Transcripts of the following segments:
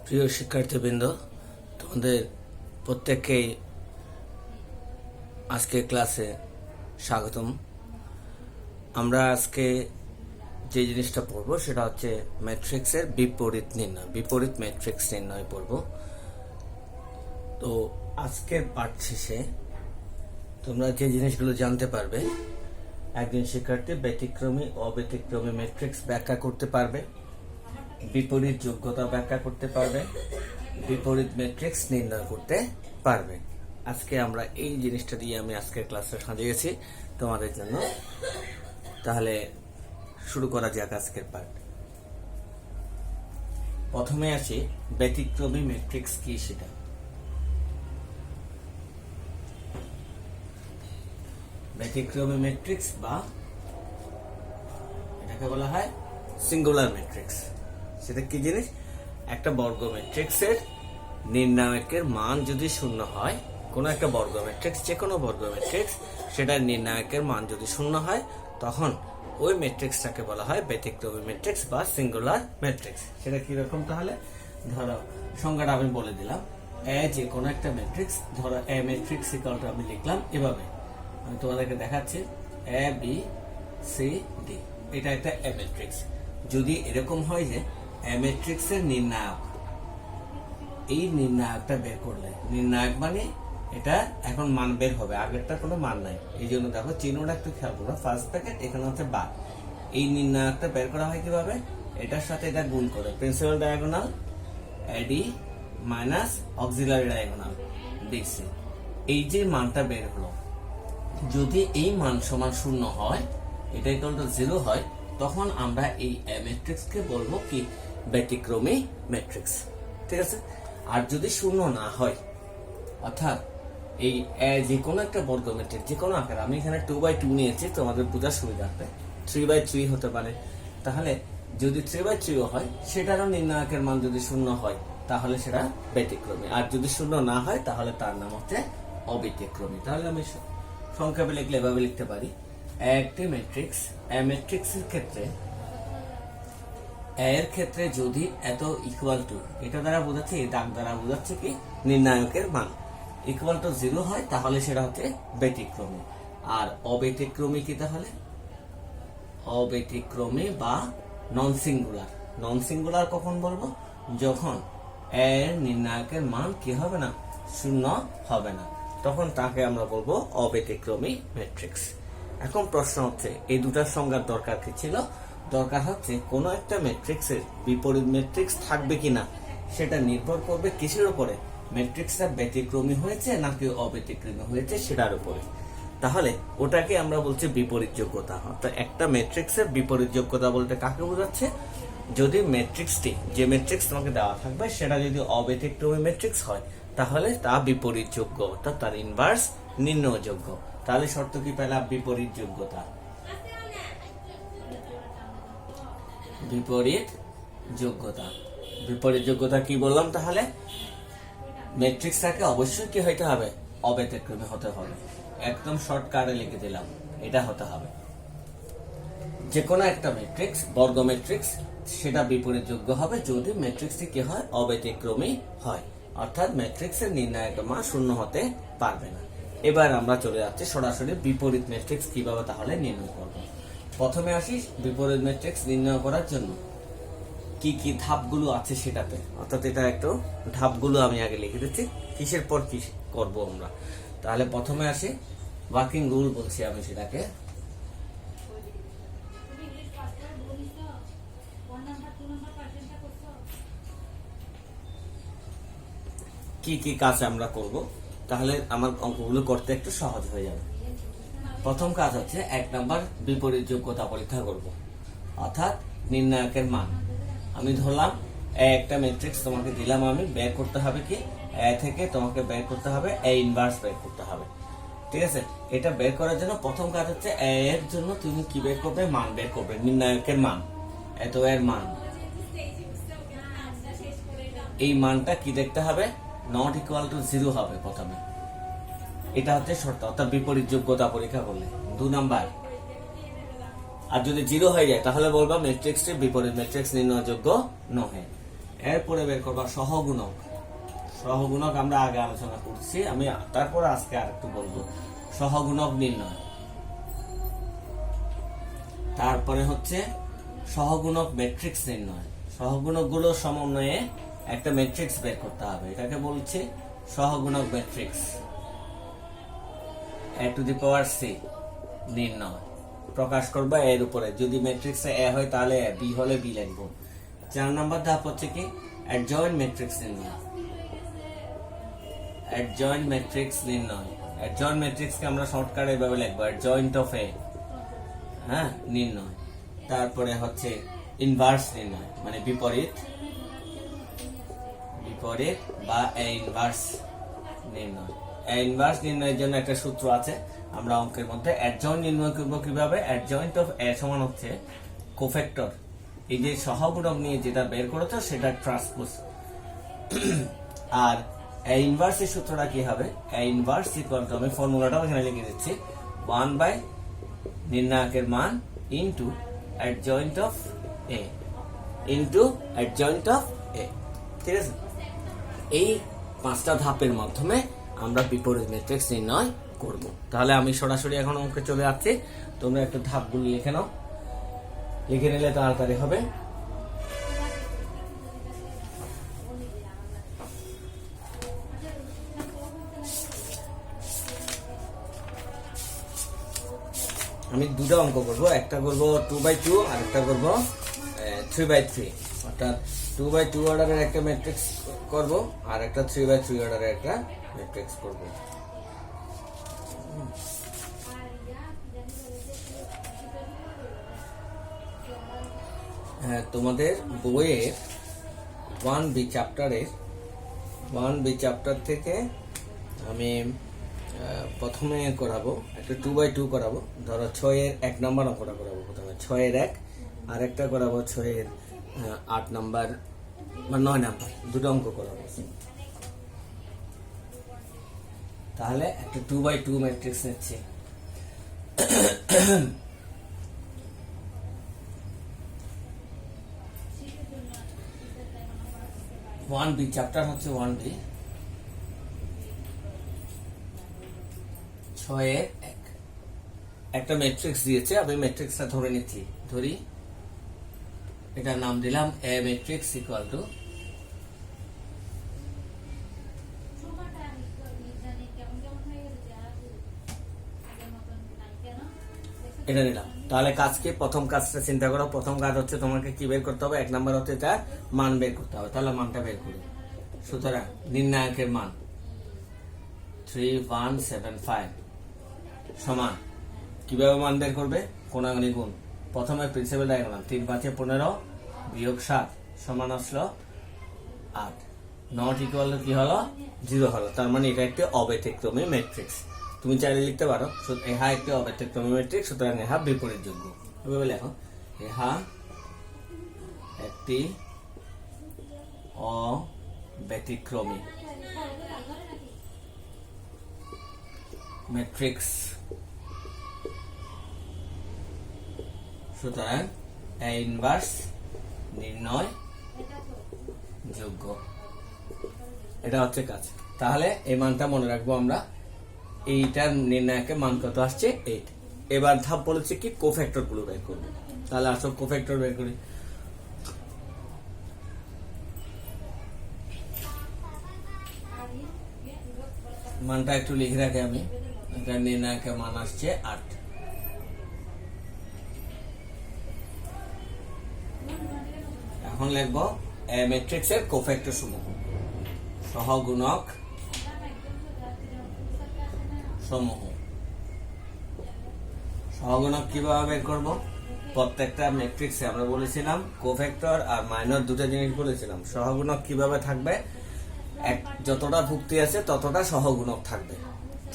প্রিয় শিক্ষার্থীবৃন্দ, তোমাদের প্রত্যেককেই আজকে ক্লাসে স্বাগতম। আমরা আজকে যে জিনিসটা পড়বো সেটা হচ্ছে ম্যাট্রিক্সের বিপরীত নির্ণয়, বিপরীত ম্যাট্রিক্স নির্ণয় পড়বো। তো আজকের পাঠ শেষে তোমরা যে জিনিসগুলো জানতে পারবে, একজন শিক্ষার্থী ব্যতিক্রমী অব্যতিক্রমী ম্যাট্রিক্স ব্যাখ্যা করতে পারবে, বিপরীত যোগ্যতা ব্যাখ্যা করতে পারবে, বিপরীত ম্যাট্রিক্স নির্ণয় করতে পারবে। আজকে আমরা এই জিনিসটা দিয়ে আমি আজকের ক্লাসটা সাজিয়েছি তোমাদের জন্য। তাহলে শুরু করা যাক আজকের পাঠ। প্রথমে আসি ব্যতিক্রমী ম্যাট্রিক্স কি সেটা। ব্যতিক্রমী ম্যাট্রিক্স বা এটাকে বলা হয় সিঙ্গুলার ম্যাট্রিক্স। সেটা কি জিনিস? একটা বর্গ ম্যাট্রিক্সের নির্ণায়কের মান যদি শূন্য হয়, কোনো একটা বর্গ ম্যাট্রিক্স, যে কোনো বর্গ ম্যাট্রিক্স, সেটার নির্ণায়কের মান যদি শূন্য হয়, তখন ওই ম্যাট্রিক্সটাকে বলা হয় ব্যতিক্রমী ম্যাট্রিক্স বা সিঙ্গুলার ম্যাট্রিক্স। সেটা কিরকম? তাহলে ধরো সংজ্ঞাটা আমি বলে দিলাম। এ যে কোনো একটা ম্যাট্রিক্স, ধরো এ ম্যাট্রিক্স ইকুয়ালটা আমি লিখলাম এভাবে, আমি তোমাদেরকে দেখাচ্ছি এ বি সি ডি, এটা একটা এ ম্যাট্রিক্স। যদি এরকম হয় যে এ ম্যাট্রিক্স এর নির্ণায়ক, এই নির্ণায়কটা বের করলে, নির্ণায়ক মানে এটা এখন মান বের হবে, আগেরটা কোনো মান নাই, এই জন্য দেখো চিহ্নটা একটু খেয়াল করো, ফার্স্ট ব্র্যাকেট এখানে হচ্ছে বার। এই নির্ণায়কটা বের করা হয় কিভাবে? এটার সাথে এটা গুণ করে principal diagonal AD minus auxiliary diagonal BC. এই যে মানটা বের হলো, যদি এই মান সমান শূন্য হয়, এটা ইকুয়াল টু 0 হয়, তখন আমরা এই ম্যাট্রিক্স কে বলবো কি? ব্যতিক্রমী ম্যাট্রিক্স। ঠিক আছে? আর যদি শূন্য না হয়, অর্থাৎ এই যে কোনো একটা বর্গ ম্যাট্রিক্স, যে কোনো আকার, আমি এখানে 2/2 নিয়েছি তোমাদের বোঝার সুবিধার্থে, 3/3 হতে পারে। তাহলে যদি 3/3 হয়, সেটারও নির্ণায়কের মান যদি শূন্য হয়, তাহলে সেটা ব্যতিক্রমী। আর যদি শূন্য না হয়, তাহলে তার নাম হচ্ছে অব্যতিক্রমী। তাহলে আমি সংক্ষেপে লিখলে এভাবে লিখতে পারি, একটি ম্যাট্রিক্স, ম্যাট্রিক্সের ক্ষেত্রে, এর ক্ষেত্রে যদি এত ইকুয়াল টু, এটা দ্বারা বোঝাচ্ছে, এই দাগ দ্বারা বোঝাচ্ছে কি? নির্ণায়কের মান ইকুয়াল টু 0 হয়, তাহলে সেটা হচ্ছে ব্যতিক্রমী। আর অব্যতিক্রমী কি? তাহলে অব্যতিক্রমী বা নন সিঙ্গুলার। নন সিঙ্গুলার কখন বলবো? যখন এর নির্ণায়কের মান কি হবে না? শূন্য হবে না, তখন তাকে আমরা বলবো অব্যতিক্রমী ম্যাট্রিক্স। এখন প্রশ্ন হচ্ছে, এই দুটার সংজ্ঞার দরকার কি ছিল? দরকার হচ্ছে কোন একটা ম্যাট্রিক্সের বিপরীত ম্যাট্রিক্স থাকবে কিনা, সেটা নির্ভর করবে কিসের উপরে? ম্যাট্রিক্সটা ব্যতিক্রমী হয়েছে নাকি অব্যতিক্রমী হয়েছে সেটার উপরে। তাহলে ওটাকে আমরা বলছি বিপরীত যোগ্যতা। অর্থাৎ একটা ম্যাট্রিক্সের বিপরীত যোগ্যতা বলতে কাকে বোঝাচ্ছে? যদি ম্যাট্রিক্সটি, যে ম্যাট্রিক্স তোমাকে দেওয়া থাকবে, সেটা যদি অব্যতিক্রমী ম্যাট্রিক্স হয়, তাহলে তা বিপরীত যোগ্য, অর্থাৎ তার ইনভার্স নির্ণয়যোগ্য। তাহলে শর্ত কি পেলাম? বিপরীত যোগ্যতা। বিপরীত যোগ্যতা, বিপরীত যোগ্যতা কি বললাম? তাহলে ম্যাট্রিক্সটাকে অবশ্যই কি হইতে হবে? অব্যতিক্রমী হতে হবে। একদম শর্টকাটে লিখে দিলাম, এটা হতে হবে। যে কোনো একটা ম্যাট্রিক্স, বর্গ ম্যাট্রিক্স, সেটা বিপরীত যোগ্য হবে যদি ম্যাট্রিক্সটি কি হয়? অব্যতিক্রমী হয়, অর্থাৎ ম্যাট্রিক্সের নির্ণায়ক মান শূন্য হতে পারবে না। এবার আমরা চলে যাচ্ছি সরাসরি বিপরীত ম্যাট্রিক্স কিভাবে তাহলে নির্ণয় করব। প্রথমে আসি বিপরীত ম্যাট্রিক্স নির্ণয় করার জন্য কি কি ধাপগুলো আছে সেটাতে, অর্থাৎ এটা একটু ধাপগুলো আমি আগে লিখে দিচ্ছি, কিসের পর কি করব আমরা। তাহলে প্রথমে আসি ওয়ার্কিং রুল বলছি আমি সেটাকে। কি কি কাজ আমরা করব, তাহলে আমার অঙ্কগুলো করতে একটু সহজ হয়ে যাবে। প্রথম কাজ হচ্ছে 1 নাম্বার বিপরীত যোগ্যতা পরীক্ষা করব, অর্থাৎ নির্ণায়কের মান। আমি ধরলাম একটা ম্যাট্রিক্স তোমাকে দিলাম, আমি বের করতে হবে কি? এ থেকে তোমাকে বের করতে হবে এ ইনভার্স বের করতে হবে। ঠিক আছে? এটা বের করার জন্য প্রথম কাজ হচ্ছে এ এর জন্য তুমি কি বের করবে? মান বের করবে, নির্ণায়কের মান, এত এর মান। এই মানটা কি দেখতে হবে? নট ইকুয়াল টু 0 হবে প্রথমে, এটা হচ্ছে শর্ত, অর্থাৎ বিপরীত যোগ্যতা পরীক্ষা করলে। 2 নাম্বার, আর যদি 0 হয়ে যায় তাহলে বলবা ম্যাট্রিক্সটির বিপরীত ম্যাট্রিক্স নির্ণয়যোগ্য নহে। এরপরে বের করবা সহগুণক। সহগুণক আমরা আগে আলোচনা করছি, আমি তারপর আজকে আরেকটু বলবো। সহগুণক নির্ণয়, তারপরে হচ্ছে সহগুণক ম্যাট্রিক্স নির্ণয়। সহগুণক গুলোর সমন্বয়ে একটা ম্যাট্রিক্স বের করতে হবে, এটাকে বলছে সহগুণক matrix. a to the power c নির্ণয় প্রকাশ করবা এর উপরে। যদি ম্যাট্রিক্সে a হয় তাহলে a, b হলে b লিখবো। 4 নম্বর ধাপ হচ্ছে কি অ্যাডজয়েন্ট ম্যাট্রিক্স নির্ণয়। অ্যাডজয়েন্ট ম্যাট্রিক্স নির্ণয়, অ্যাডজয়েন্ট ম্যাট্রিক্স কে আমরা শর্টকাটে এভাবে লিখবো অ্যাডজয়েন্ট অফ a, হ্যাঁ, নির্ণয়। তারপরে হচ্ছে ইনভার্স নির্ণয়, মানে বিপরীত, বিপরীত বা a ইনভার্স নির্ণয়। a ইনভার্স নির্ণয়ের জন্য একটা সূত্র আছে আমরা অঙ্কের মধ্যে। অ্যাডজয়েন্ট নির্ণয় করব কিভাবে? অ্যাডজয়েন্ট অফ a সমান হচ্ছে কোফ্যাক্টর, এই যে সহগুণক নিয়ে যেটা বের করেছো সেটা ট্রান্সপোজ। আর a ইনভার্স এর সূত্রটা কি হবে? a ইনভার্স ইকুয়াল টু, আমি ফর্মুলাটাও এখানে লিখে দিচ্ছি, 1 বাই নির্ণায়কের মান into adjoint of a into adjoint of a। ঠিক আছে, এই 5টা ধাপের মাধ্যমে আমরা বিপরীত ম্যাট্রিক্স নির্ণয় করব। তাহলে আমি সরাসরি এখন অঙ্কে চলে যাচ্ছি, তোমরা একটু ধাপগুলো লিখে নাও, লিখে নিলে তাড়াতাড়ি হবে। আমি দুটো অঙ্ক করব, একটা করব 2/2 আর একটা করব 3/3। অর্থাৎ 2/2 অর্ডারের একটা ম্যাট্রিক্স করব আর একটা 3/3 অর্ডারের একটা ম্যাট্রিক্স করব। হ্যাঁ, তোমাদের বইয়ের 1B চ্যাপ্টার থেকে আমি প্রথমে করাবো একটা 2/2 করাবো। ধরো 6 এর 1 নাম্বার অঙ্কটা করাবো প্রথমে, 6 এর 1, আর একটা করাবো 6 এর 8 নাম্বার বা 9 নাম্বার, দুটো অঙ্ক করাবো। তাহলে একটা 2/2 ম্যাট্রিক্স নিচ্ছি। 1B চ্যাপ্টার হচ্ছে 1B, 6 এর 1 একটা ম্যাট্রিক্স দিয়েছে, আমি ম্যাট্রিক্সটা ধরে নিচ্ছি। ধরি, এটার নাম দিলাম a ম্যাট্রিক্স ইকুয়াল টু, এটা নিলাম। তাহলে কাজকে, প্রথম কাজটা চিন্তা করো। প্রথম কাজ হচ্ছে তোমাকে কি বের করতে হবে? 1 নাম্বার হচ্ছে তার মান বের করতে হবে। তাহলে মানটা বের করি। সুতরাং নির্ণায়কের মান 3175 সমান, কিভাবে মান বের করবে? কোণাগুণি গুণ। প্রথমে প্রিন্সিপাল ডায়াগ্রাম, 3 5 15 বিয়োগ 7 সমান আসলো 8, নট ইকুয়াল কি হলো? 0 হলো। তার মানে এটা একটি অব্যতিক্রমী ম্যাট্রিক্স। তুমি চাইলে লিখতে পারো এহা একটি অব্যতিক্রমী ম্যাট্রিক্স, সুতরাং এহা বিপরীতযোগ্য। এভাবে লেখো, এহা একটি অব্যতিক্রমী ম্যাট্রিক্স, সুতরাং a ইনভার্স নির্ণয় যোগ্য। এটা হচ্ছে কাজ। তাহলে এই মানটা মনে রাখবো আমরা। এইটার নির্ণায়কের মান কত আসছে? 8। এবার ধাপ বলেছে কি কোফ্যাক্টর গুলো বের করবো। তাহলে আসো কোফ্যাক্টর বের করি। মানটা একটু লিখে রাখি আমি। এটা নির্ণায়কের মান আসছে 8। এখন লিখবো a ম্যাট্রিক্সের কোফ্যাক্টর সমূহ, সহগুণক সমূহ। সহগুণক কিভাবে বের করব? প্রত্যেকটা ম্যাট্রিক্সে আমরা বলেছিলাম কোফ্যাক্টর আর মাইনর দুটো জিনিস বলেছিলাম। সহগুণক কিভাবে থাকবে? যতটা ভুক্তি আছে ততটা সহগুণক থাকবে।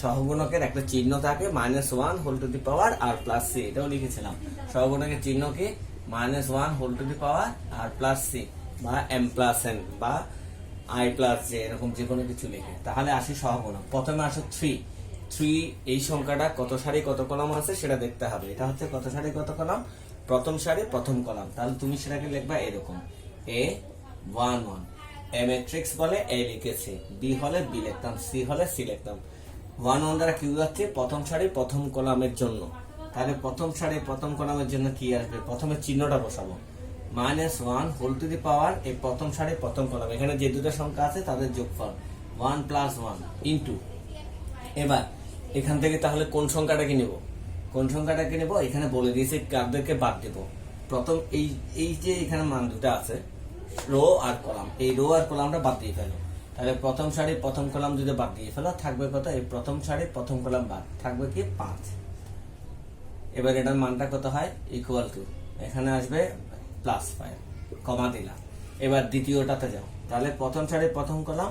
সহগুণকের একটা চিহ্ন থাকে -1 whole to the power r plus c, এটাও লিখেছিলাম। সহগুণকের চিহ্ন কি? -1 whole to the power r plus c বা m প্লাস n বা i প্লাস j, এরকম যে কোনো কিছু লিখে। তাহলে আসি সহগুণক। প্রথমে আসো 3। এই সংখ্যাটা কত সারি কত কলাম আছে সেটা দেখতে হবে। এটা হচ্ছে কত সারি কত কলাম? প্রথম সারি প্রথম কলাম, তাহলে তুমি সেটাকে লিখবা এরকম A11। এ ম্যাট্রিক্স বলে এ লিখেছি, বি হলে বি লিখতাম, সি হলে সি লিখতাম। 1 দ্বারা কি যাচ্ছে প্রথম সারি প্রথম কলামের জন্য, তাহলে প্রথম সারি প্রথম কলামের জন্য কি আসবে, প্রথমে চিহ্নটা বসাবো -1 হোল টু দি পাওয়ার এই প্রথম সারি প্রথম কলাম, এখানে যে দুটো সংখ্যা আছে তাদের যোগফল 1 + 1 ইন্টু। এবার এখান থেকে তাহলে কোন সংখ্যাটাকে নেব, কোন সংখ্যাটাকে নেব এখানে বলে দিয়েছি, কাদেরকে বাদ দেব। প্রথম এই যে এখানে মান দুটো আছে রো আর কলাম, এই রো আর কলামটা বাদ দিয়ে ফেলো, তাহলে প্রথম সারি প্রথম কলাম যদি বাদ দিয়ে ফেলো থাকবে কত, এই প্রথম সারি প্রথম কলাম বাদ থাকবে কি 5। এবার এটার মানটা কত হয় ইকুয়াল টু, এখানে আসবে +5 কমা দিলাম। এবার দ্বিতীয়টাতে যাও, তাহলে প্রথম সারি প্রথম কলাম,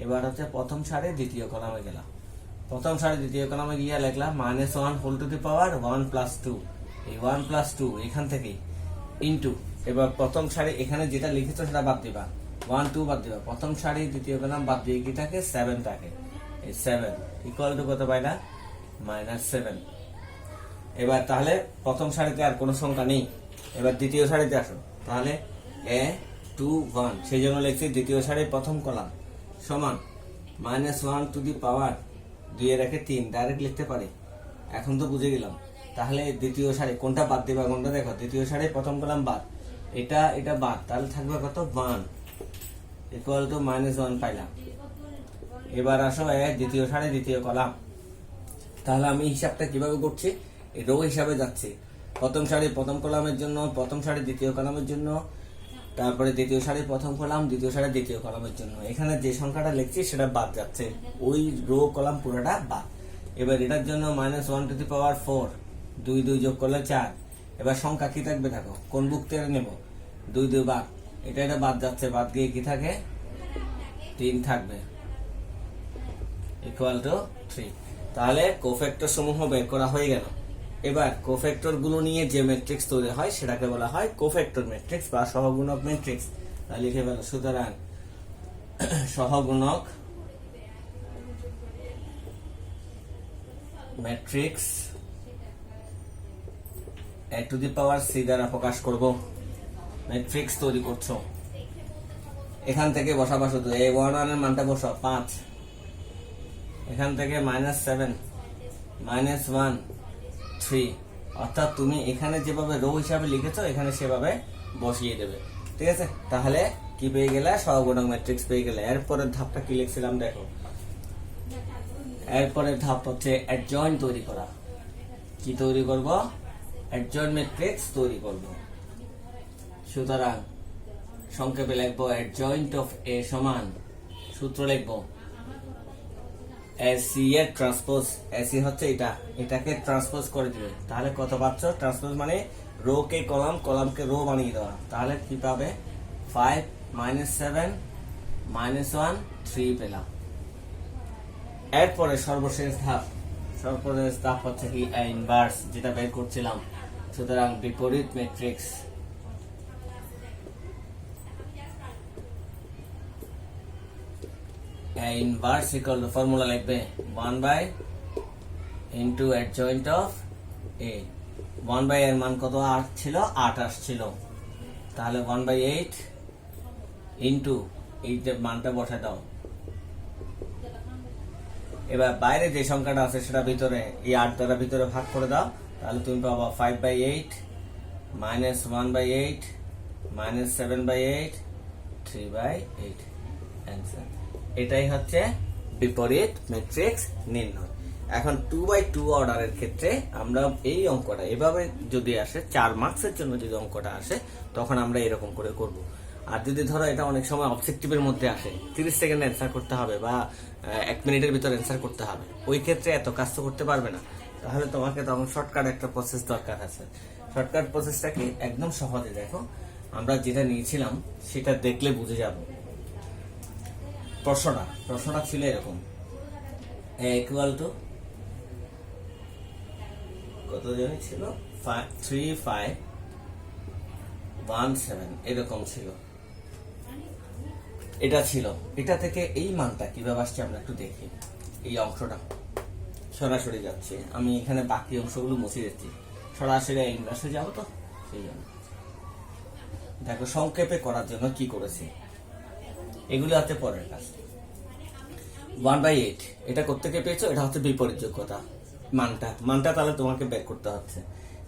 এবার হচ্ছে প্রথম সারি দ্বিতীয় কলামে গেলাম, প্রথম সারি দ্বিতীয় কলামে গিয়ে লিখলাম -1 হোল টু দি পাওয়ার 1 + 2, এই 1 + 2 এখান থেকে ইন্টু। এবার প্রথম সারি এখানে যেটা লিখেছো সেটা বাদ দিবা, 1 2 বাদ দিবা, প্রথম সারি দ্বিতীয় কলাম বাদ দিয়ে কি থাকে 7 থাকে, এই 7 ইকুয়াল টু কত পাইলা -7। এবার তাহলে প্রথম সারিতে আর কোনো সংখ্যা নেই, এবার দ্বিতীয় সারিতে আসো, তাহলে A21 সেই জন্য লিখছি দ্বিতীয় সারির প্রথম কলাম সমান -1 টু দি পাওয়ার 2 এর একে 3 ডাইরেক্ট লিখতে পারি, এখন তো বুঝে গেলাম। তাহলে দ্বিতীয় সারি কোনটা বাদ দিবা, কোনটা দেখো, দ্বিতীয় সারির প্রথম কলাম বাদ, এটা বাদ, তাহলে থাকবে কত 1 ইকুয়াল টু -1 পাইলাম। এবার আসো দ্বিতীয় সারি দ্বিতীয় কলাম, তাহলে আমি হিসাবটা কিভাবে করছি, রো হিসাবে যাচ্ছে, প্রথম সারি প্রথম কলামের জন্য, প্রথম সারি দ্বিতীয় কলামের জন্য, তারপরে দ্বিতীয় সারি প্রথম কলাম, দ্বিতীয় সারি দ্বিতীয় কলামের জন্য, এখানে যে সংখ্যাটা লিখছি সেটা বাদ যাচ্ছে, ওই রো কলাম পুরোটা বাদ। এবার এটার জন্য -1 টু দি পাওয়ার 4, 2 2 যোগ করলে 4। এবার সংখ্যা কি থাকবে দেখো, কোন বুক থেকে নেব, 2 2 বাদ, এটা বাদ যাচ্ছে, বাদ গিয়ে কি থাকে 3 থাকবে ইকুয়াল টু 3। তাহলে কোফ্যাক্টর সমূহ বের করা হয়ে গেল। এবার কোফ্যাক্টর গুলো নিয়ে যে ম্যাট্রিক্স তৈরি হয় সেটাকে বলা হয় কোফ্যাক্টর ম্যাট্রিক্স বা সহগুণক ম্যাট্রিক্স। তাহলে লিখে ফেলো, সুতরাং সহগুণক matrix a to the power c দ্বারা প্রকাশ করব। ম্যাট্রিক্স তৈরি করছো, এখান থেকে বসাবা শুধু A11 এর মানটা বসাও 5, এখান থেকে -7 -1 3, অর্থাৎ তুমি এখানে যেভাবে রো হিসাবে লিখেছো এখানে সেভাবে বসিয়ে দেবে, ঠিক আছে। তাহলে কি পেয়ে গেলে, সহগুণক ম্যাট্রিক্স পেয়ে গেলে। এরপরের ধাপটা কি লিখছিলাম দেখো, এরপরের ধাপ হচ্ছে অ্যাডজয়েন্ট তৈরি করা। কি তৈরি করব, অ্যাডজয়েন্ট ম্যাট্রিক্স তৈরি করব। সুতরাং সংক্ষেপে লিখবো অ্যাডজয়েন্ট অফ এ সমান, সূত্র লিখবো এসি এর ট্রান্সপোজ, এসি হচ্ছে এটাকে ট্রান্সপোজ করে দিবে, তাহলে কত পাচ্ছ, ট্রান্সপোজ মানে রো কে কলাম, কলামকে রো বানিয়ে দেওয়া, তাহলে কি পাবে 5 -7 -1 3 পেলাম। এরপরে সর্বশেষ ধাপ হচ্ছে কি ইনভার্স, যেটা বের করছিলাম। সুতরাং বিপরীত matrix, inverse equal to formula লিখবে 1 ইনটু অ্যাডজয়েন্ট অফ এ। 1 এর মান কত 8 ছিল, 8 আসছিল, তাহলে 1/8 ইনটু এই যে মানটা বসায় দাও। এবার বাইরে যে সংখ্যাটা আছে সেটা ভিতরে এই 8 দ্বারা ভিতরে ভাগ করে দাও, তাহলে তুমি পাবা 5/8 -1/8 -7/8 3/8 অ্যান্সার। এটাই হচ্ছে বিপরীত ম্যাট্রিক্স নির্ণয়। এখন 2/2 অর্ডারের ক্ষেত্রে আমরা এই অঙ্কটা এভাবে যদি আসে, 4 মার্কসের জন্য যদি অঙ্কটা আসে তখন আমরা এরকম করে করব। আর যদি ধরো এটা অনেক সময় অবজেক্টিভের মধ্যে আসে, 30 সেকেন্ডে অ্যান্সার করতে হবে বা 1 মিনিটের ভিতর অ্যান্সার করতে হবে, ওই ক্ষেত্রে এত কাজ তো করতে পারবে না, তাহলে তোমাকে তখন শর্টকাট একটা প্রসেস দরকার আছে। শর্টকাট প্রসেসটা কি, একদম সহজে দেখো, আমরা যেটা নিয়েছিলাম সেটা দেখলে বুঝে যাব। প্রশ্নটা ছিল এরকম, a ইকুয়াল টু কত জানি ছিল 3517 এরকম ছিল, এটা ছিল। এটা থেকে এই মানটা কিভাবে আসছে আমরা একটু দেখি। এই অংশটা সরাসরি যাচ্ছে, আমি এখানে বাকি অংশগুলো মুছে দিচ্ছি, সরাসরি ইনভার্সে যাবো তো সেই জন্য দেখো সংক্ষেপে করার জন্য কি করেছি, এগুলো হচ্ছে পরের কাজ। 1/8 এটা করতে কে পেয়েছো, এটা হচ্ছে বিপরীত যোগ্যতা মানটা তাহলে তোমাকে বের করতে হচ্ছে।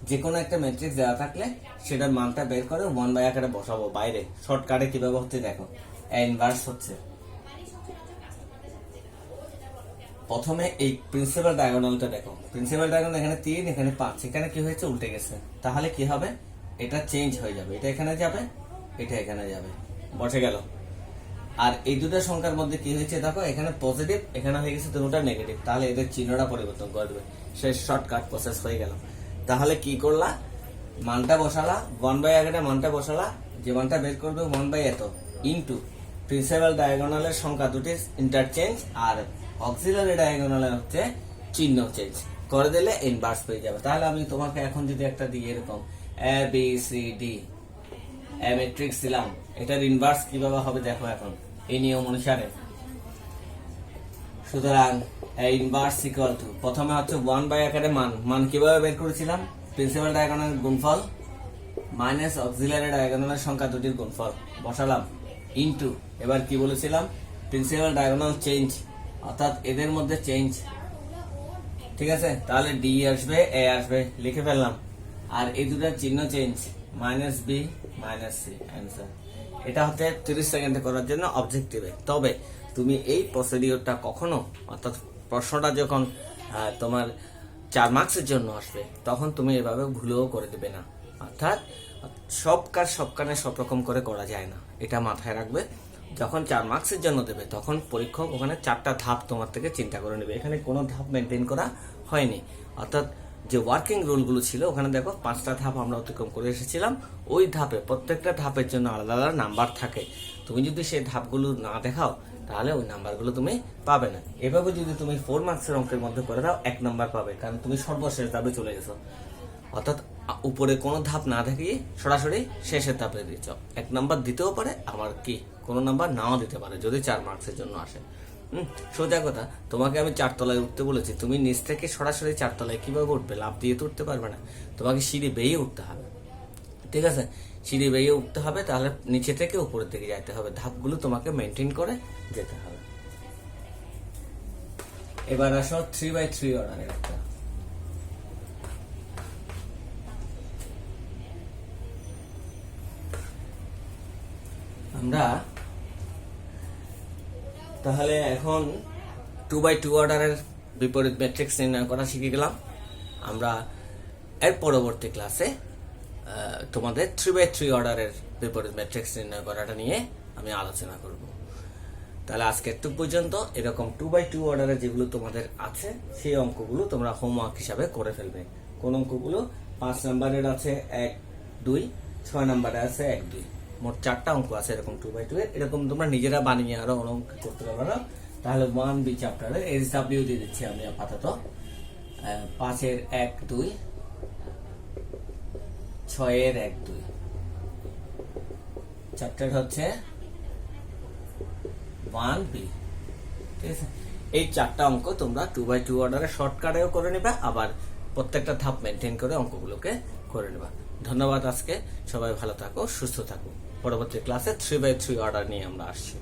যে কোনো একটা ম্যাট্রিক্স দেওয়া থাকলে সেটার মানটা বের করে 1/8 আকারে বসাবো বাইরে। শর্টকাটে কিভাবে হচ্ছে দেখো, ইনভার্স হচ্ছে প্রথমে এই প্রিন্সিপাল ডায়াগোনালটা দেখো, প্রিন্সিপাল ডায়াগোনাল এখানে 3 এখানে 5, এখানে কি হয়েছে উল্টে গেছে, তাহলে কি হবে এটা চেঞ্জ হয়ে যাবে, এটা এখানে যাবে এটা এখানে যাবে, বসে গেল। আর এই দুটো সংখ্যার মধ্যে কি হয়েছে দেখো, এখানে পজিটিভ এখানে হয়ে গেছে দুটোটা নেগেটিভ, তাহলে এদের চিহ্নটা পরিবর্তন করবে, শেষ শর্টকাট প্রসেস হয়ে গেল। তাহলে কি করলা, মানটা বসালা 1/8 মানটা বসালা, যে মানটা বের করবে 1/8 এত ইনটু প্রিন্সিপাল ডায়াগোনালের সংখ্যা দুটি ইন্টারচেঞ্জ আর অক্সিলারি ডায়াগোনালের হচ্ছে চিহ্ন চেঞ্জ করে দিলে ইনভার্স পেয়ে যাবে। তাহলে আমি তোমাকে এখন যদি একটা দিই এরকম A B C D A matrix দিলাম, এটার ইনভার্স কিভাবে হবে দেখো এখন এই নিয়ম অনুসারে। সুতরাং ইনভার্স ইকুয়াল টু প্রথমে হচ্ছে 1/8 মান কিভাবে বের করেছিলাম, প্রিন্সিপাল ডায়াগোনালের গুণফল মাইনাস অক্সিলারি ডায়াগোনালের সংখ্যা দুটির গুণফল বসালাম ইনটু, এবার কি বলেছিলাম প্রিন্সিপাল ডায়াগোনাল চেঞ্জ অর্থাৎ এদের মধ্যে চেঞ্জ, ঠিক আছে। তাহলে ডি আসবে এ আসবে লিখে ফেললাম, আর এই দুটার চিহ্ন change minus b minus c answer. এটা হচ্ছে 30 সেকেন্ডে করার জন্য অবজেক্টিভে। তবে তুমি এই প্রসিডিওরটা কখনো অর্থাৎ প্রশ্নটা যখন তোমার 4 মার্কসের জন্য আসবে তখন তুমি এভাবে ভুলেও করে দেবে না, অর্থাৎ সব কাজ সব কানে সব রকম করে করা যায় না, এটা মাথায় রাখবে। যখন 4 মার্কসের জন্য দেবে তখন পরীক্ষক ওখানে 4টা ধাপ তোমার থেকে চিন্তা করে নেবে, এখানে কোনো ধাপ মেনটেন করা হয়নি। অর্থাৎ যে ওয়ার্কিং রুলগুলো ছিল ওখানে দেখো 5টা ধাপ আমরা অতিক্রম করে এসেছিলাম, ওই ধাপে প্রত্যেকটা ধাপের জন্য আলাদা আলাদা নাম্বার থাকে। তুমি যদি সেই ধাপগুলো না দেখাও তাহলে ওই নাম্বারগুলো তুমি পাবে না। এভাবে যদি তুমি 4 মার্কসের অঙ্কের মধ্যে করে দাও 1 নাম্বার পাবে, কারণ তুমি সর্বশেষ ধাপে চলে গেছো। অর্থাৎ উপরে কোনো ধাপ না দেখিয়ে সরাসরি শেষের ধাপে দিয়েছ, 1 নাম্বার দিতেও পারে, আমার কি কোনো নাম্বার নাও দিতে পারে যদি 4 মার্কসের জন্য আসে। সোজা কথা, তোমাকে আমি 4 তলায় উঠতে বলেছি, তুমি নিচ থেকে সরাসরি 4 তলায় কিভাবে উঠবে, লাফ দিয়ে তো উঠতে পারবে না, তোমাকে সিঁড়ি বেয়ে উঠতে হবে, ঠিক আছে। সিঁড়ি বেয়ে উঠতে হবে, তাহলে নিচে থেকে উপরের দিকে যাইতে হবে, ধাপগুলো তোমাকে মেনটেন করে যেতে হবে। এবার আসো 3/3 অর্ডারের একটা। আমরা তাহলে এখন 2/2 অর্ডারের বিপরীত ম্যাট্রিক্স নির্ণয় করা শিখে গেলাম। আমরা এর পরবর্তী ক্লাসে তোমাদের 3/3 অর্ডারের বিপরীত ম্যাট্রিক্স নির্ণয় করাটা নিয়ে আমি আলোচনা করব। তাহলে আজকে একটু পর্যন্ত এরকম 2/2 অর্ডারে যেগুলো তোমাদের আছে সেই অঙ্কগুলো তোমরা হোমওয়ার্ক হিসাবে করে ফেলবে। কোন অঙ্কগুলো 5 নম্বরের আছে 1 2, 6 নম্বরে আছে 1 2, মোট 4টা অঙ্ক আছে এরকম 2/2 এর। এরকম তোমরা নিজেরা বানিয়ে আরো অঙ্ক করতে পারো। তাহলে 1B চ্যাপ্টারের SW দিয়ে দিচ্ছি আমি আপাতত। 5 এর 1 2, 6 এর 1 2, চ্যাপ্টার হচ্ছে 1B, ঠিক আছে। এই 4টা অঙ্ক তোমরা 2/2 অর্ডারে শর্টকাটেও করে নেবা, আবার প্রত্যেকটা ধাপ মেনটেন করে অঙ্কগুলোকে করে নেবা। ধন্যবাদ। আজকে সবাই ভালো থাকো, সুস্থ থাকো। পরবর্তী ক্লাসে 3/3 অর্ডার নিয়ে আমরা আসছি।